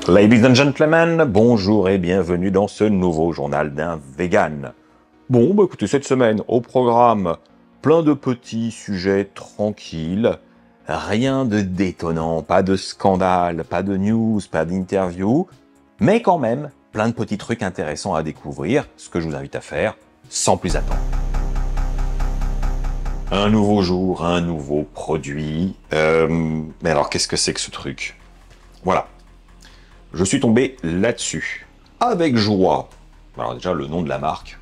Ladies and gentlemen, bonjour et bienvenue dans ce nouveau journal d'un vegan. Bon, bah écoutez, cette semaine, au programme, plein de petits sujets tranquilles, rien de détonnant, pas de scandale, pas de news, pas d'interview, mais quand même, plein de petits trucs intéressants à découvrir, ce que je vous invite à faire, sans plus attendre. Un nouveau jour, un nouveau produit, mais alors qu'est-ce que c'est que ce truc? Voilà. Je suis tombé là-dessus, avec joie. Alors déjà, le nom de la marque,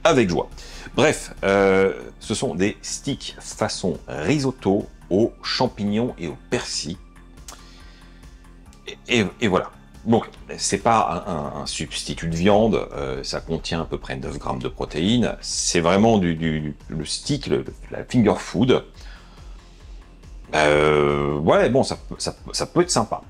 avec joie. Bref, ce sont des sticks façon risotto aux champignons et au persil. Et voilà. Donc, c'est pas un substitut de viande, ça contient à peu près 9 grammes de protéines. C'est vraiment le stick, la finger food. Ouais, bon, ça peut être sympa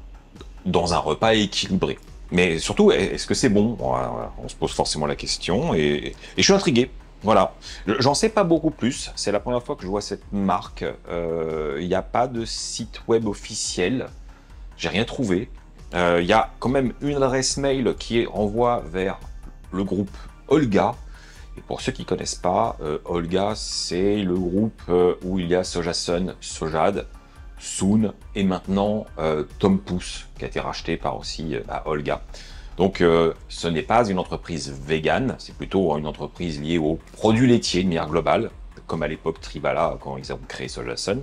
dans un repas équilibré. Mais surtout, est-ce que c'est bon? Voilà, on se pose forcément la question et je suis intrigué. Voilà. J'en sais pas beaucoup plus. C'est la première fois que je vois cette marque. Il n'y a pas de site web officiel. J'ai rien trouvé. Il y a quand même une adresse mail qui renvoie vers le groupe Olga. Et pour ceux qui connaissent pas, Olga, c'est le groupe où il y a Sojasun, Sojad, Soon et maintenant Tom Pouce qui a été racheté par aussi Olga. Donc ce n'est pas une entreprise végane, c'est plutôt une entreprise liée aux produits laitiers de manière globale, comme à l'époque Tribala quand ils ont créé Sojasun.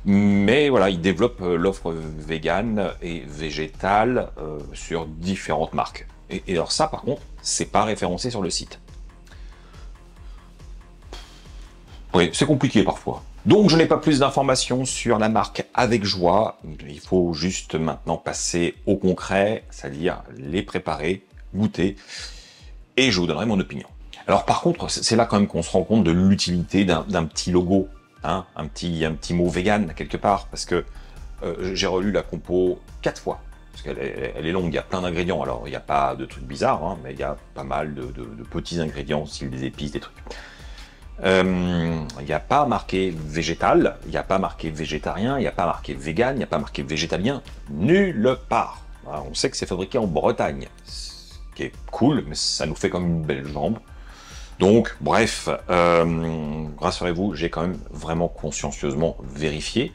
Mais voilà, ils développent l'offre végane et végétale sur différentes marques. Et alors ça par contre, c'est pas référencé sur le site. Oui, c'est compliqué parfois. Donc je n'ai pas plus d'informations sur la marque avec joie, il faut juste maintenant passer au concret, c'est-à-dire les préparer, goûter, et je vous donnerai mon opinion. Alors par contre, c'est là quand même qu'on se rend compte de l'utilité d'un petit logo, hein, un petit mot vegan quelque part, parce que j'ai relu la compo 4 fois, parce qu'elle est longue, il y a plein d'ingrédients, alors il n'y a pas de trucs bizarres, hein, mais il y a pas mal de petits ingrédients, style des épices, des trucs. Il n'y a pas marqué végétal, il n'y a pas marqué végétarien, il n'y a pas marqué vegan, il n'y a pas marqué végétalien, nulle part. Alors, on sait que c'est fabriqué en Bretagne, ce qui est cool, mais ça nous fait comme une belle jambe. Donc, bref, rassurez-vous, j'ai quand même vraiment consciencieusement vérifié.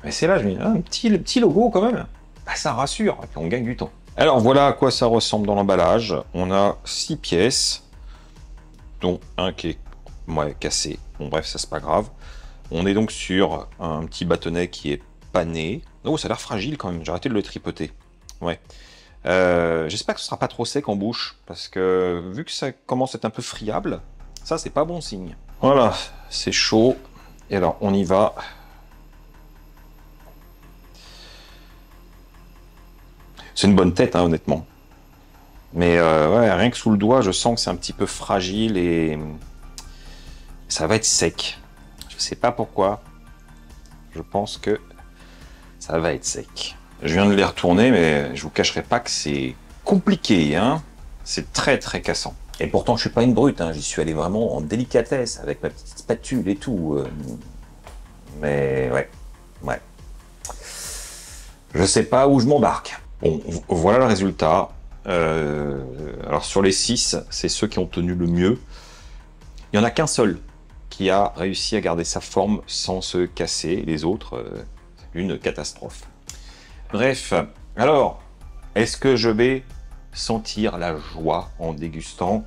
Mais c'est là, je me dis, le petit logo quand même, bah, ça rassure, et puis on gagne du temps. Alors voilà à quoi ça ressemble dans l'emballage. On a 6 pièces, dont un qui est cassé. Bon bref, ça c'est pas grave. On est donc sur un petit bâtonnet qui est pané. Oh, ça a l'air fragile quand même, j'ai arrêté de le tripoter. Ouais. J'espère que ce sera pas trop sec en bouche, parce que vu que ça commence à être un peu friable, ça c'est pas bon signe. Voilà, c'est chaud. Et alors, on y va. C'est une bonne tête, hein, honnêtement. Mais ouais, rien que sous le doigt, je sens que c'est un petit peu fragile et ça va être sec. Je sais pas pourquoi. Je pense que ça va être sec. Je viens de les retourner, mais je vous cacherai pas que c'est compliqué, hein. C'est très très cassant. Et pourtant, je suis pas une brute, hein. J'y suis allé vraiment en délicatesse avec ma petite spatule et tout. Mais ouais. Je sais pas où je m'embarque. Bon, voilà le résultat. Alors sur les 6, c'est ceux qui ont tenu le mieux. Il y en a qu'un seul qui a réussi à garder sa forme sans se casser. Les autres, une catastrophe. Bref, alors, est-ce que je vais sentir la joie en dégustant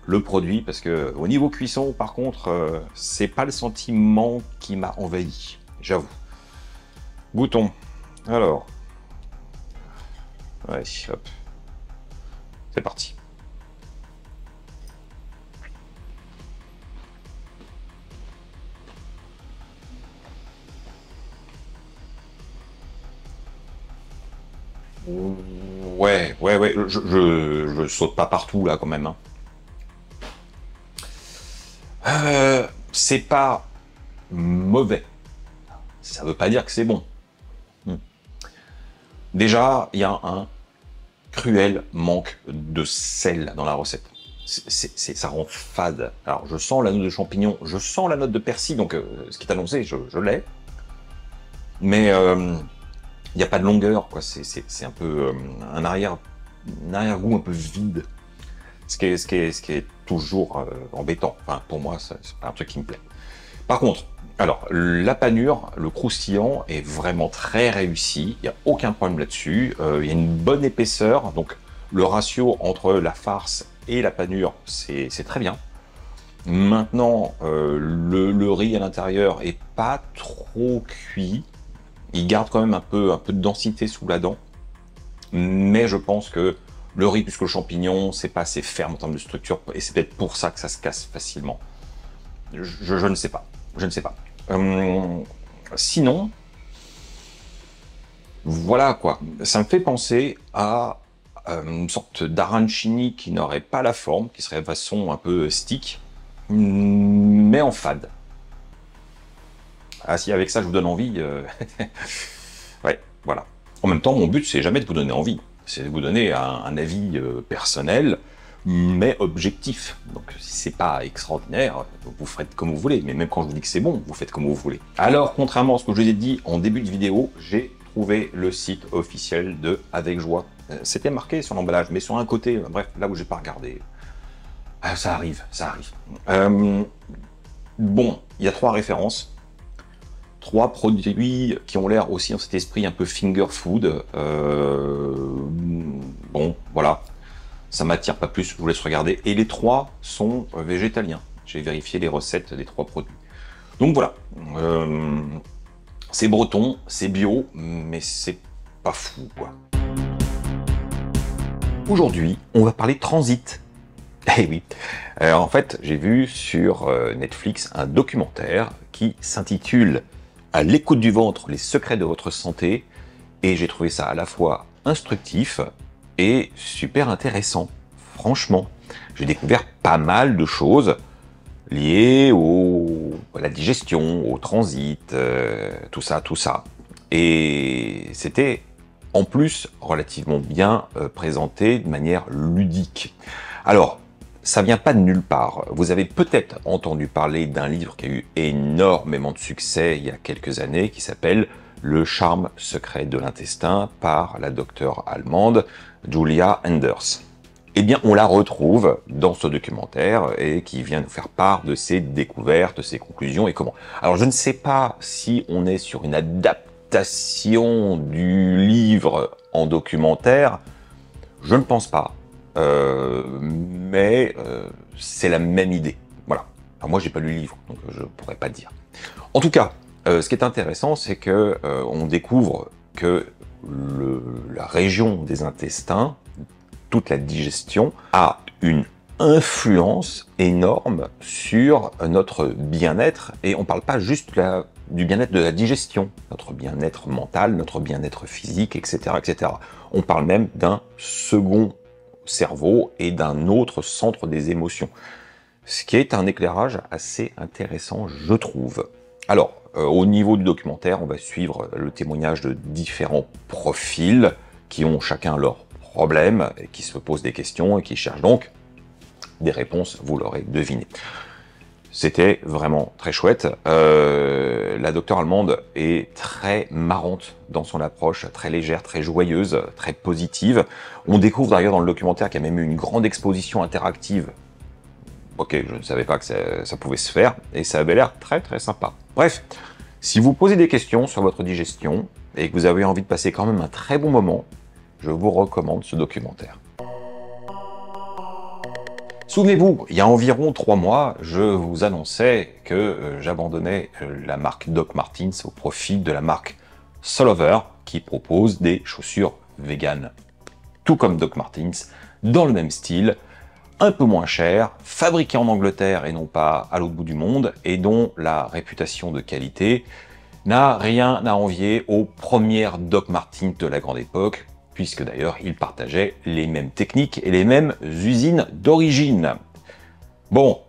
le produit? Parce que au niveau cuisson, par contre, c'est pas le sentiment qui m'a envahi, j'avoue. Goûtons. Alors, ouais, hop, c'est parti. Ouais, je saute pas partout là quand même. Hein. C'est pas mauvais. Ça veut pas dire que c'est bon. Déjà, il y a un cruel manque de sel dans la recette. Ça rend fade. Alors, je sens la note de champignon, je sens la note de persil, donc ce qui est annoncé, je l'ai. Mais Il n'y a pas de longueur, quoi. C'est un peu un arrière-goût un peu vide. Ce qui est toujours embêtant. Enfin, pour moi, c'est pas un truc qui me plaît. Par contre, alors, la panure, le croustillant est vraiment très réussi. Il n'y a aucun problème là-dessus. Il y a une bonne épaisseur. Donc, le ratio entre la farce et la panure, c'est très bien. Maintenant, le riz à l'intérieur est pas trop cuit. Il garde quand même un peu de densité sous la dent. Mais je pense que le riz plus que le champignon, c'est pas assez ferme en termes de structure. Et c'est peut-être pour ça que ça se casse facilement. Je ne sais pas. Je ne sais pas. Sinon, voilà quoi. Ça me fait penser à une sorte d'arancini qui n'aurait pas la forme, qui serait de façon un peu stick, mais en fade. Ah si, avec ça je vous donne envie. Ouais, voilà. En même temps, mon but c'est jamais de vous donner envie, c'est de vous donner un avis personnel, mais objectif. Donc si c'est pas extraordinaire, vous faites comme vous voulez, mais même quand je vous dis que c'est bon, vous faites comme vous voulez. Alors, contrairement à ce que je vous ai dit en début de vidéo, j'ai trouvé le site officiel de Avec Joie. C'était marqué sur l'emballage, mais sur un côté, bref, là où j'ai pas regardé. Ah, ça arrive, ça arrive. Bon, il y a 3 références. 3 produits qui ont l'air aussi dans cet esprit un peu finger food. Bon, voilà. Ça m'attire pas plus, je vous laisse regarder. Et les 3 sont végétaliens. J'ai vérifié les recettes des 3 produits. Donc voilà. C'est breton, c'est bio, mais c'est pas fou, quoi. Aujourd'hui, on va parler transit. Eh oui. En fait, j'ai vu sur Netflix un documentaire qui s'intitule « À l'écoute du ventre, les secrets de votre santé » et j'ai trouvé ça à la fois instructif et super intéressant. Franchement, j'ai découvert pas mal de choses liées à la digestion, au transit, tout ça, tout ça. Et c'était en plus relativement bien présenté de manière ludique. Alors, ça vient pas de nulle part. Vous avez peut-être entendu parler d'un livre qui a eu énormément de succès il y a quelques années, qui s'appelle « Le charme secret de l'intestin » par la docteure allemande Julia Enders. Eh bien, on la retrouve dans ce documentaire et qui vient nous faire part de ses découvertes, de ses conclusions et comment. Alors, je ne sais pas si on est sur une adaptation du livre en documentaire. Je ne pense pas. Mais c'est la même idée. Voilà. Alors moi, j'ai pas lu le livre, donc je pourrais pas le dire. En tout cas, ce qui est intéressant, c'est que on découvre que la région des intestins, toute la digestion, a une influence énorme sur notre bien-être. Et on parle pas juste du bien-être de la digestion, notre bien-être mental, notre bien-être physique, etc., etc. On parle même d'un second cerveau et d'un autre centre des émotions. Ce qui est un éclairage assez intéressant, je trouve. Alors, au niveau du documentaire, on va suivre le témoignage de différents profils qui ont chacun leurs problèmes, et qui se posent des questions et qui cherchent donc des réponses, vous l'aurez deviné. C'était vraiment très chouette. La docteure allemande est très marrante dans son approche, très légère, très joyeuse, très positive. On découvre d'ailleurs dans le documentaire qu'il y a même eu une grande exposition interactive. Ok, je ne savais pas que ça pouvait se faire, et ça avait l'air très très sympa. Bref, si vous posez des questions sur votre digestion, et que vous avez envie de passer quand même un très bon moment, je vous recommande ce documentaire. Souvenez-vous, il y a environ 3 mois, je vous annonçais que j'abandonnais la marque Doc Martens au profit de la marque Solover, qui propose des chaussures véganes. Tout comme Doc Martens, dans le même style, un peu moins cher, fabriqué en Angleterre et non pas à l'autre bout du monde, et dont la réputation de qualité n'a rien à envier aux premières Doc Martens de la grande époque, puisque d'ailleurs ils partageaient les mêmes techniques et les mêmes usines d'origine. Bon,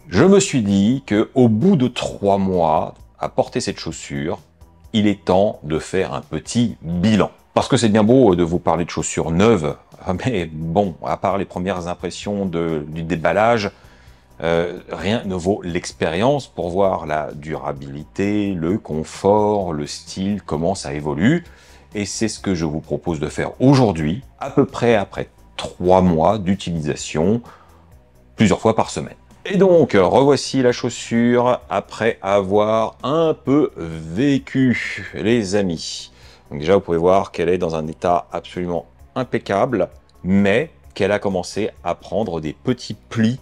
je me suis dit qu'au bout de 3 mois à porter cette chaussure, il est temps de faire un petit bilan. Parce que c'est bien beau de vous parler de chaussures neuves, mais bon, à part les premières impressions du déballage, Rien ne vaut l'expérience pour voir la durabilité, le confort, le style, comment ça évolue. Et c'est ce que je vous propose de faire aujourd'hui, à peu près après 3 mois d'utilisation, plusieurs fois par semaine. Et donc, revoici la chaussure après avoir un peu vécu, les amis. Donc déjà, vous pouvez voir qu'elle est dans un état absolument impeccable, mais qu'elle a commencé à prendre des petits plis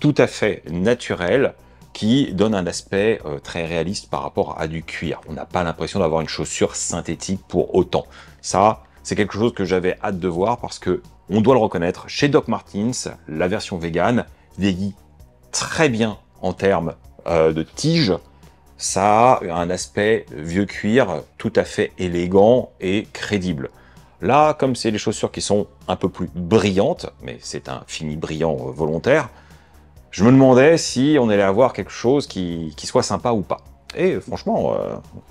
tout à fait naturel qui donne un aspect très réaliste par rapport à du cuir. On n'a pas l'impression d'avoir une chaussure synthétique pour autant. Ça, c'est quelque chose que j'avais hâte de voir parce que, on doit le reconnaître, chez Doc Martens, la version vegan vieillit très bien en termes de tige. Ça a un aspect vieux cuir tout à fait élégant et crédible. Là, comme c'est les chaussures qui sont un peu plus brillantes, mais c'est un fini brillant volontaire, je me demandais si on allait avoir quelque chose qui soit sympa ou pas. Et franchement,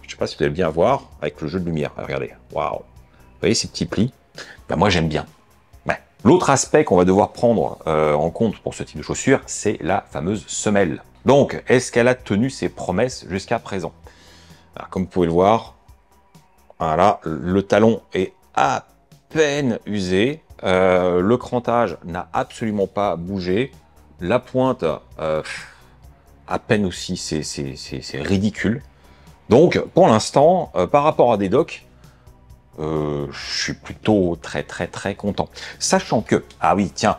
je sais pas si vous allez bien voir avec le jeu de lumière. Regardez, waouh. Vous voyez ces petits plis? Ben moi j'aime bien. Ouais. L'autre aspect qu'on va devoir prendre en compte pour ce type de chaussure, c'est la fameuse semelle. Donc, est-ce qu'elle a tenu ses promesses jusqu'à présent? Alors, comme vous pouvez le voir, voilà, le talon est à peine usé. Le crantage n'a absolument pas bougé. La pointe, à peine aussi, c'est ridicule. Donc, pour l'instant, par rapport à des docks, je suis plutôt très content. Sachant que, ah oui, tiens,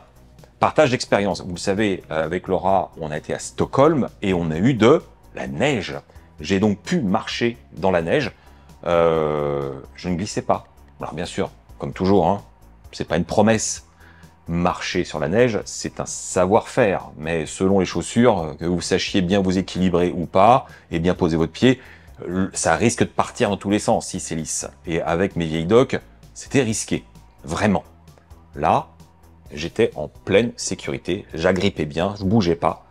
partage d'expérience. Vous le savez, avec Laura, on a été à Stockholm et on a eu de la neige. J'ai donc pu marcher dans la neige. Je ne glissais pas. Alors bien sûr, comme toujours, hein, c'est pas une promesse. Marcher sur la neige, c'est un savoir-faire, mais selon les chaussures, que vous sachiez bien vous équilibrer ou pas, et bien poser votre pied, ça risque de partir dans tous les sens si c'est lisse. Et avec mes vieilles docks, c'était risqué, vraiment. Là, j'étais en pleine sécurité, j'agrippais bien, je bougeais pas,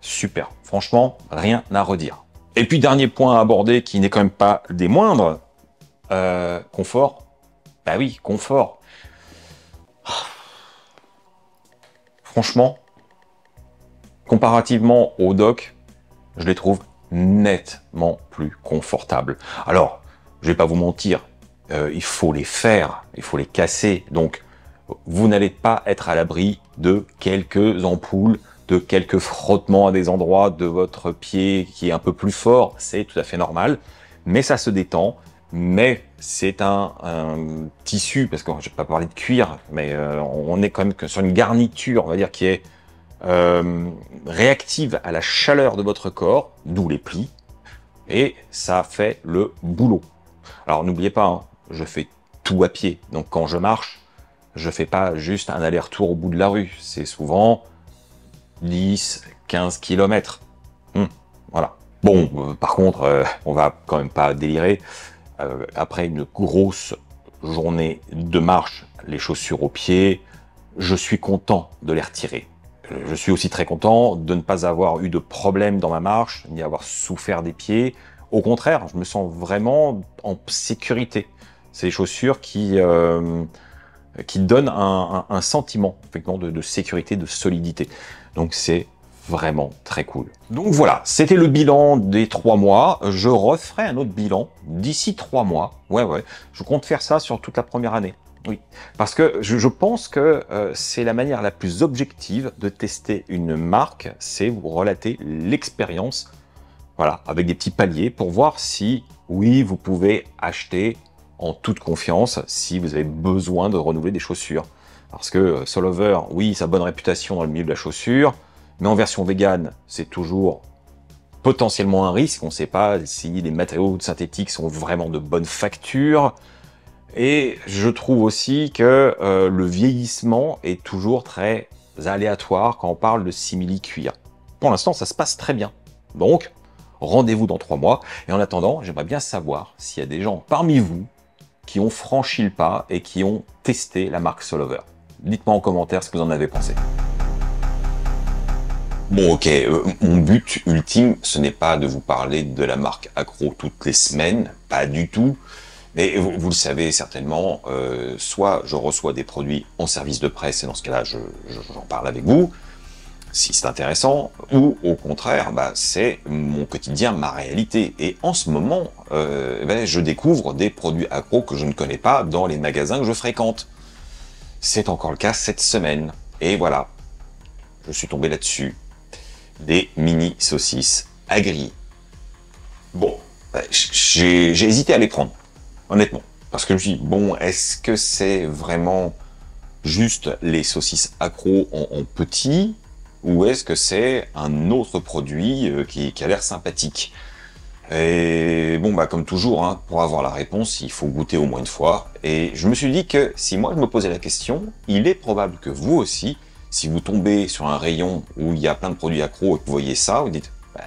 super. Franchement, rien à redire. Et puis dernier point à aborder, qui n'est quand même pas des moindres, confort. Bah oui, confort. Franchement, comparativement aux docks, je les trouve nettement plus confortables. Alors, je vais pas vous mentir, il faut les faire, il faut les casser. Donc, vous n'allez pas être à l'abri de quelques ampoules, de quelques frottements à des endroits de votre pied qui est un peu plus fort. C'est tout à fait normal, mais ça se détend. Mais c'est un tissu, parce que je vais pas parler de cuir, mais on est quand même sur une garniture, on va dire, qui est réactive à la chaleur de votre corps, d'où les plis, et ça fait le boulot. Alors n'oubliez pas, hein, je fais tout à pied, donc quand je marche, je fais pas juste un aller-retour au bout de la rue, c'est souvent 10, 15 km. Voilà. Bon, par contre, on va quand même pas délirer. Après une grosse journée de marche, les chaussures aux pieds, je suis content de les retirer. Je suis aussi très content de ne pas avoir eu de problème dans ma marche, ni avoir souffert des pieds. Au contraire, je me sens vraiment en sécurité. C'est des chaussures qui donnent un sentiment effectivement, de sécurité, de solidité. Donc c'est vraiment très cool. Donc voilà, c'était le bilan des 3 mois. Je referai un autre bilan d'ici 3 mois. Ouais, je compte faire ça sur toute la première année. Oui, parce que je pense que c'est la manière la plus objective de tester une marque, c'est vous relater l'expérience, voilà, avec des petits paliers pour voir si, oui, vous pouvez acheter en toute confiance si vous avez besoin de renouveler des chaussures. Parce que Solover, oui, sa bonne réputation dans le milieu de la chaussure, mais en version vegan, c'est toujours potentiellement un risque. On ne sait pas si les matériaux synthétiques sont vraiment de bonne facture. Et je trouve aussi que le vieillissement est toujours très aléatoire quand on parle de simili-cuir. Pour l'instant, ça se passe très bien. Donc, rendez-vous dans 3 mois. Et en attendant, j'aimerais bien savoir s'il y a des gens parmi vous qui ont franchi le pas et qui ont testé la marque Solover. Dites-moi en commentaire ce que vous en avez pensé. Bon, ok, mon but ultime, ce n'est pas de vous parler de la marque Accro toutes les semaines, pas du tout. Mais vous le savez certainement, soit je reçois des produits en service de presse, et dans ce cas-là, j'en parle avec vous. si c'est intéressant, ou au contraire, bah, c'est mon quotidien, ma réalité. Et en ce moment, je découvre des produits accros que je ne connais pas dans les magasins que je fréquente. C'est encore le cas cette semaine. Et voilà, je suis tombé là-dessus. Des mini saucisses à griller. Bon, j'ai hésité à les prendre, honnêtement. Parce que je me suis dit, bon, est-ce que c'est vraiment juste les saucisses accros en petit, ou est-ce que c'est un autre produit qui a l'air sympathique? Et bon, bah comme toujours, hein, pour avoir la réponse, il faut goûter au moins une fois. Et je me suis dit que si moi je me posais la question, il est probable que vous aussi, si vous tombez sur un rayon où il y a plein de produits accros et que vous voyez ça, vous dites, bah,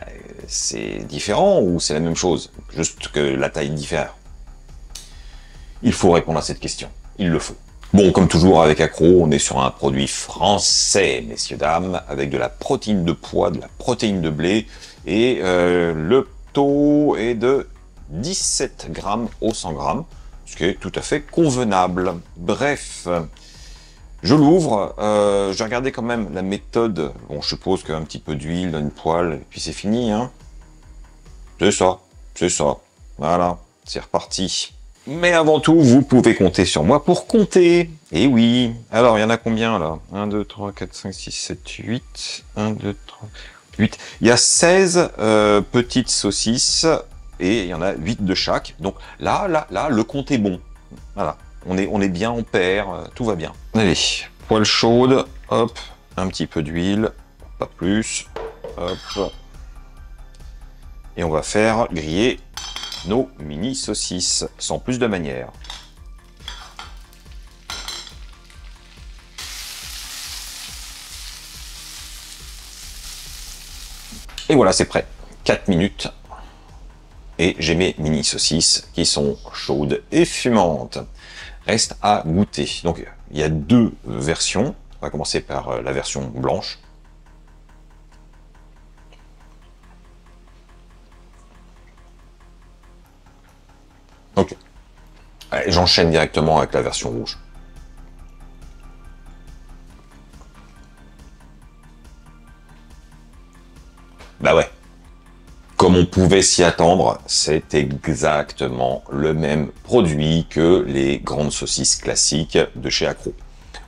c'est différent ou c'est la même chose, juste que la taille diffère. Il faut répondre à cette question. Il le faut. Bon, comme toujours avec Accro, on est sur un produit français, messieurs, dames, avec de la protéine de pois, de la protéine de blé, et le taux est de 17 grammes au 100 grammes, ce qui est tout à fait convenable. Bref, je l'ouvre, j'ai regardé quand même la méthode. Bon, je suppose qu'un petit peu d'huile, une poêle, et puis c'est fini, hein. C'est ça, voilà, c'est reparti. Mais avant tout, vous pouvez compter sur moi pour compter. Et oui. Alors, il y en a combien, là? 1, 2, 3, 4, 5, 6, 7, 8. 1, 2, 3, 8. Il y a 16 petites saucisses. Et il y en a 8 de chaque. Donc là, le compte est bon. Voilà. On est bien en paire. Tout va bien. Allez, poêle chaude. Hop. Un petit peu d'huile. Pas plus. Hop. Et on va faire griller nos mini saucisses, sans plus de manière. Et voilà, c'est prêt. 4 minutes. Et j'ai mes mini saucisses qui sont chaudes et fumantes. Reste à goûter. Donc, il y a deux versions. On va commencer par la version blanche. Ok. J'enchaîne directement avec la version rouge. Bah ouais. Comme on pouvait s'y attendre, c'est exactement le même produit que les grandes saucisses classiques de chez Accro.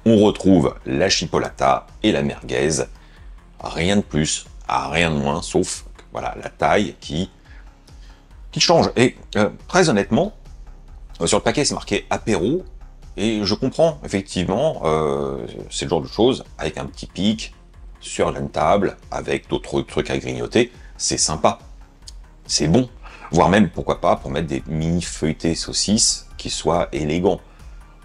On retrouve la chipolata et la merguez. Rien de plus, rien de moins, sauf voilà, la taille qui change. Et très honnêtement, sur le paquet, c'est marqué apéro, et je comprends, effectivement, c'est le genre de choses, avec un petit pic, sur une table, avec d'autres trucs à grignoter, c'est sympa, c'est bon, voire même, pourquoi pas, pour mettre des mini feuilletés saucisses qui soient élégants.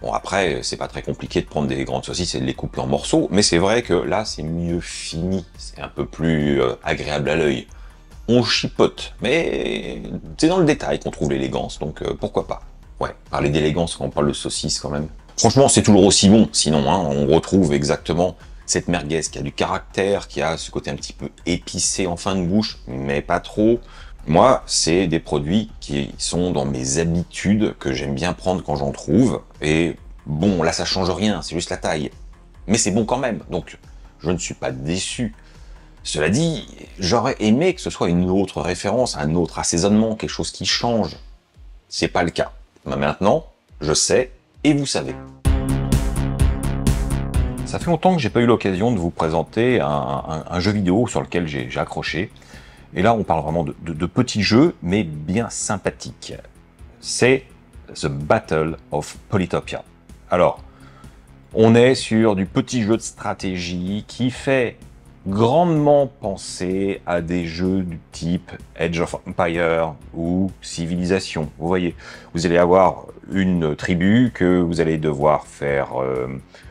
Bon, après, c'est pas très compliqué de prendre des grandes saucisses et de les couper en morceaux, mais c'est vrai que là, c'est mieux fini, c'est un peu plus agréable à l'œil. On chipote, mais c'est dans le détail qu'on trouve l'élégance, donc pourquoi pas. Ouais, parler d'élégance quand on parle de saucisse quand même. Franchement, c'est toujours aussi bon, sinon, hein, on retrouve exactement cette merguez qui a du caractère, qui a ce côté un petit peu épicé en fin de bouche, mais pas trop. Moi, c'est des produits qui sont dans mes habitudes, que j'aime bien prendre quand j'en trouve, et bon, là ça change rien, c'est juste la taille. Mais c'est bon quand même, donc je ne suis pas déçu. Cela dit, j'aurais aimé que ce soit une autre référence, un autre assaisonnement, quelque chose qui change. C'est pas le cas. Mais maintenant, je sais, et vous savez. Ça fait longtemps que j'ai pas eu l'occasion de vous présenter un jeu vidéo sur lequel j'ai accroché. Et là, on parle vraiment de petits jeux, mais bien sympathiques. C'est The Battle of Polytopia. Alors, on est sur du petit jeu de stratégie qui fait grandement penser à des jeux du type Age of Empire ou Civilisation. Vous voyez, vous allez avoir une tribu que vous allez devoir faire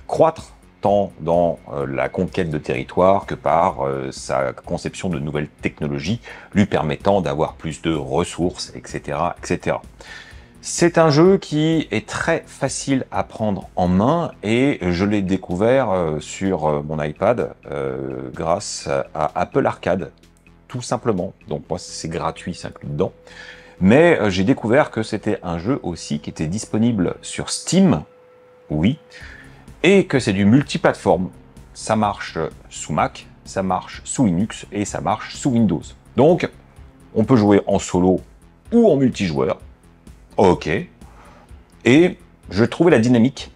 croître tant dans la conquête de territoire que par sa conception de nouvelles technologies lui permettant d'avoir plus de ressources, etc., etc. C'est un jeu qui est très facile à prendre en main et je l'ai découvert sur mon iPad grâce à Apple Arcade, tout simplement. Donc moi c'est gratuit, c'est inclus dedans. Mais j'ai découvert que c'était un jeu aussi qui était disponible sur Steam, oui, et que c'est du multiplateforme. Ça marche sous Mac, ça marche sous Linux et ça marche sous Windows. Donc, on peut jouer en solo ou en multijoueur. Ok. Et je trouvais la dynamique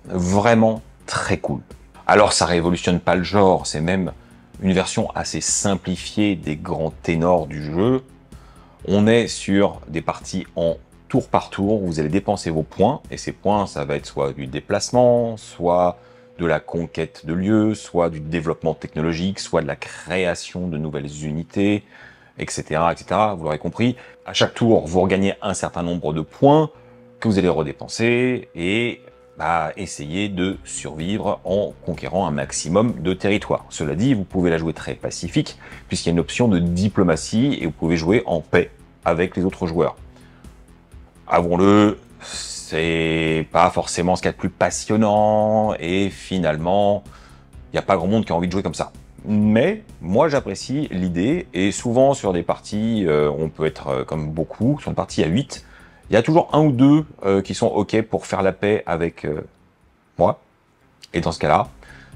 vraiment très cool. Alors, ça révolutionne pas le genre, c'est même une version assez simplifiée des grands ténors du jeu. On est sur des parties en tour par tour, vous allez dépenser vos points, et ces points, ça va être soit du déplacement, soit de la conquête de lieux, soit du développement technologique, soit de la création de nouvelles unités, etc., etc. Vous l'aurez compris, à chaque tour, vous regagnez un certain nombre de points que vous allez redépenser et essayer de survivre en conquérant un maximum de territoire. Cela dit, vous pouvez la jouer très pacifique, puisqu'il y a une option de diplomatie et vous pouvez jouer en paix avec les autres joueurs. Avouons-le, c'est pas forcément ce qu'il y a de plus passionnant et finalement, il n'y a pas grand monde qui a envie de jouer comme ça. Mais moi, j'apprécie l'idée et souvent sur des parties, on peut être comme beaucoup, sur une partie à 8, il y a toujours un ou deux qui sont OK pour faire la paix avec moi. Et dans ce cas-là,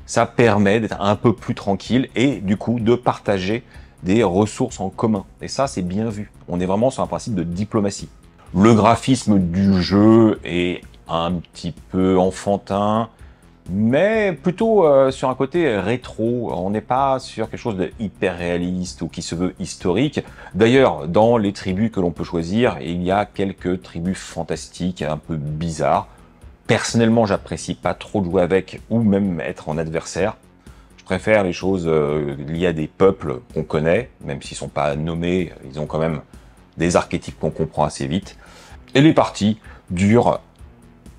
ça permet d'être un peu plus tranquille et du coup de partager des ressources en commun. Et ça, c'est bien vu. On est vraiment sur un principe de diplomatie. Le graphisme du jeu est un petit peu enfantin, mais plutôt sur un côté rétro. On n'est pas sur quelque chose de hyper réaliste ou qui se veut historique. D'ailleurs, dans les tribus que l'on peut choisir, il y a quelques tribus fantastiques, un peu bizarres. Personnellement, j'apprécie pas trop de jouer avec ou même être en adversaire. Je préfère les choses liées à des peuples qu'on connaît, même s'ils sont pas nommés, ils ont quand même des archétypes qu'on comprend assez vite. Et les parties durent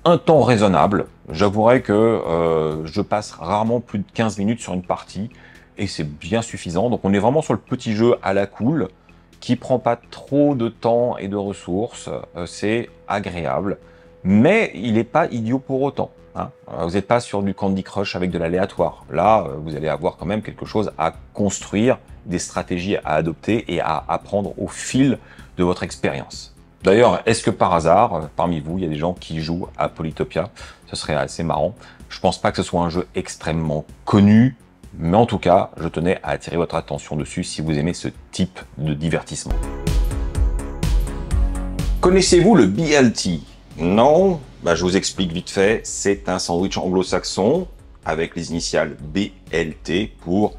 un temps raisonnable. J'avouerai que je passe rarement plus de 15 minutes sur une partie et c'est bien suffisant. Donc on est vraiment sur le petit jeu à la cool qui prend pas trop de temps et de ressources. C'est agréable, mais il n'est pas idiot pour autant. Hein. Vous n'êtes pas sur du Candy Crush avec de l'aléatoire. Là, vous allez avoir quand même quelque chose à construire, des stratégies à adopter et à apprendre au fil de votre expérience. D'ailleurs, est-ce que par hasard, parmi vous, il y a des gens qui jouent à Polytopia? Ce serait assez marrant. Je pense pas que ce soit un jeu extrêmement connu, mais en tout cas, je tenais à attirer votre attention dessus si vous aimez ce type de divertissement. Connaissez-vous le BLT? Non? Je vous explique vite fait. C'est un sandwich anglo-saxon avec les initiales BLT pour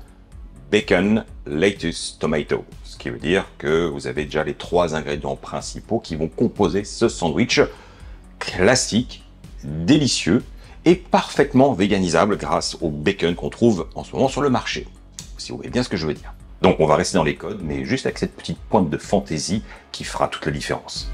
Bacon, Lettuce, Tomato. Ce qui veut dire que vous avez déjà les 3 ingrédients principaux qui vont composer ce sandwich classique, délicieux et parfaitement véganisable grâce au bacon qu'on trouve en ce moment sur le marché. Si vous voyez bien ce que je veux dire. Donc on va rester dans les codes, mais juste avec cette petite pointe de fantaisie qui fera toute la différence.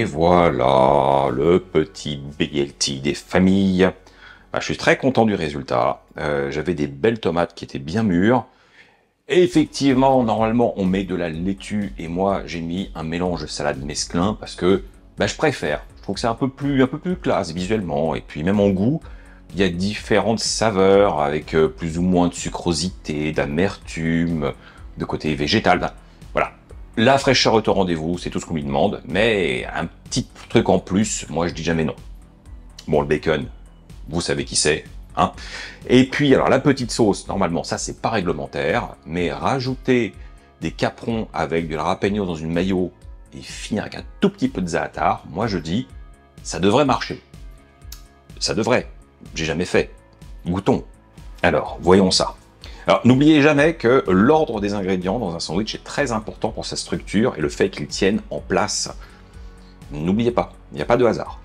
Et voilà, le petit BLT des familles. Bah, je suis très content du résultat. J'avais des belles tomates qui étaient bien mûres. Et effectivement, normalement, on met de la laitue. Et moi, j'ai mis un mélange salade mesclun parce que bah, je préfère. Je trouve que c'est un peu plus classe visuellement. Et puis même en goût, il y a différentes saveurs avec plus ou moins de sucrosité, d'amertume, de côté végétal. Ben, voilà. La fraîcheur est au rendez-vous, c'est tout ce qu'on lui demande. Mais un petit truc en plus, moi je dis jamais non. Bon, le bacon, vous savez qui c'est. Hein. Et puis, alors la petite sauce, normalement, ça c'est pas réglementaire, mais rajouter des caprons avec de la jalapeno dans une mayo et finir avec un tout petit peu de za'atar, moi je dis, ça devrait marcher. Ça devrait. J'ai jamais fait. Goûtons. Alors, voyons ça. Alors, n'oubliez jamais que l'ordre des ingrédients dans un sandwich est très important pour sa structure et le fait qu'il tienne en place. N'oubliez pas, il n'y a pas de hasard.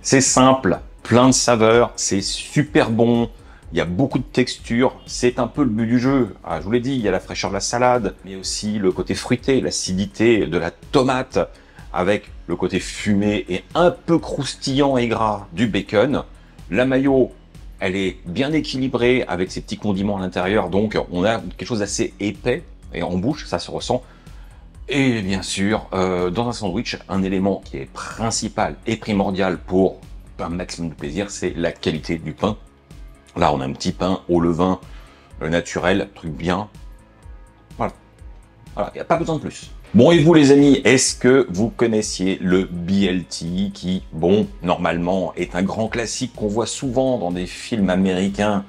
C'est simple, plein de saveurs, c'est super bon, il y a beaucoup de textures, c'est un peu le but du jeu. Ah, je vous l'ai dit, il y a la fraîcheur de la salade, mais aussi le côté fruité, l'acidité de la tomate, avec le côté fumé et un peu croustillant et gras du bacon. La mayo, elle est bien équilibrée avec ses petits condiments à l'intérieur, donc on a quelque chose d'assez épais, et en bouche, ça se ressent. Et bien sûr, dans un sandwich, un élément qui est principal et primordial pour un maximum de plaisir, c'est la qualité du pain. Là, on a un petit pain au levain naturel, truc bien. Voilà, il n'y a pas besoin de plus. Bon, et vous les amis, est-ce que vous connaissiez le BLT qui, bon, normalement, est un grand classique qu'on voit souvent dans des films américains,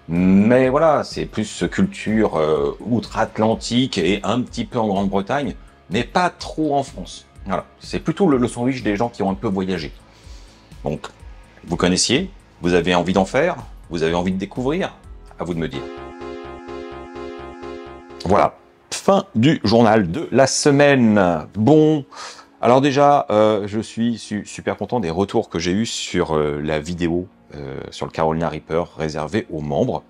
mais voilà, c'est plus culture outre-Atlantique et un petit peu en Grande-Bretagne, mais pas trop en France. Voilà, c'est plutôt le sandwich des gens qui ont un peu voyagé. Donc, vous connaissiez, vous avez envie d'en faire, vous avez envie de découvrir, à vous de me dire. Voilà, fin du journal de la semaine. Bon, alors déjà, je suis super content des retours que j'ai eus sur la vidéo sur le Carolina Reaper réservé aux membres.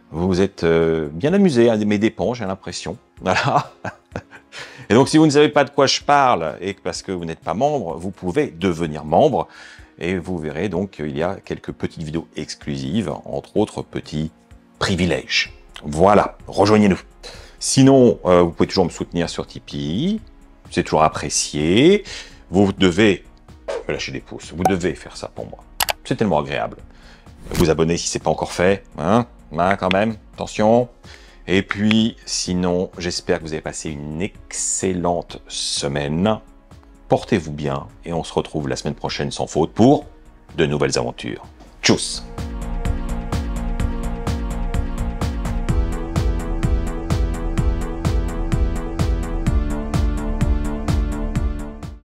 Vous vous êtes bien amusés à mes dépens, j'ai l'impression. Voilà. Et donc, si vous ne savez pas de quoi je parle et parce que vous n'êtes pas membre, vous pouvez devenir membre. Et vous verrez donc qu'il y a quelques petites vidéos exclusives, entre autres petits privilèges. Voilà, rejoignez-nous. Sinon, vous pouvez toujours me soutenir sur Tipeee, c'est toujours apprécié. Vous devez me lâcher des pouces, vous devez faire ça pour moi. C'est tellement agréable. Vous abonner si ce n'est pas encore fait, hein, quand même, attention. Et puis, sinon, j'espère que vous avez passé une excellente semaine. Portez-vous bien et on se retrouve la semaine prochaine sans faute pour de nouvelles aventures. Tchuss!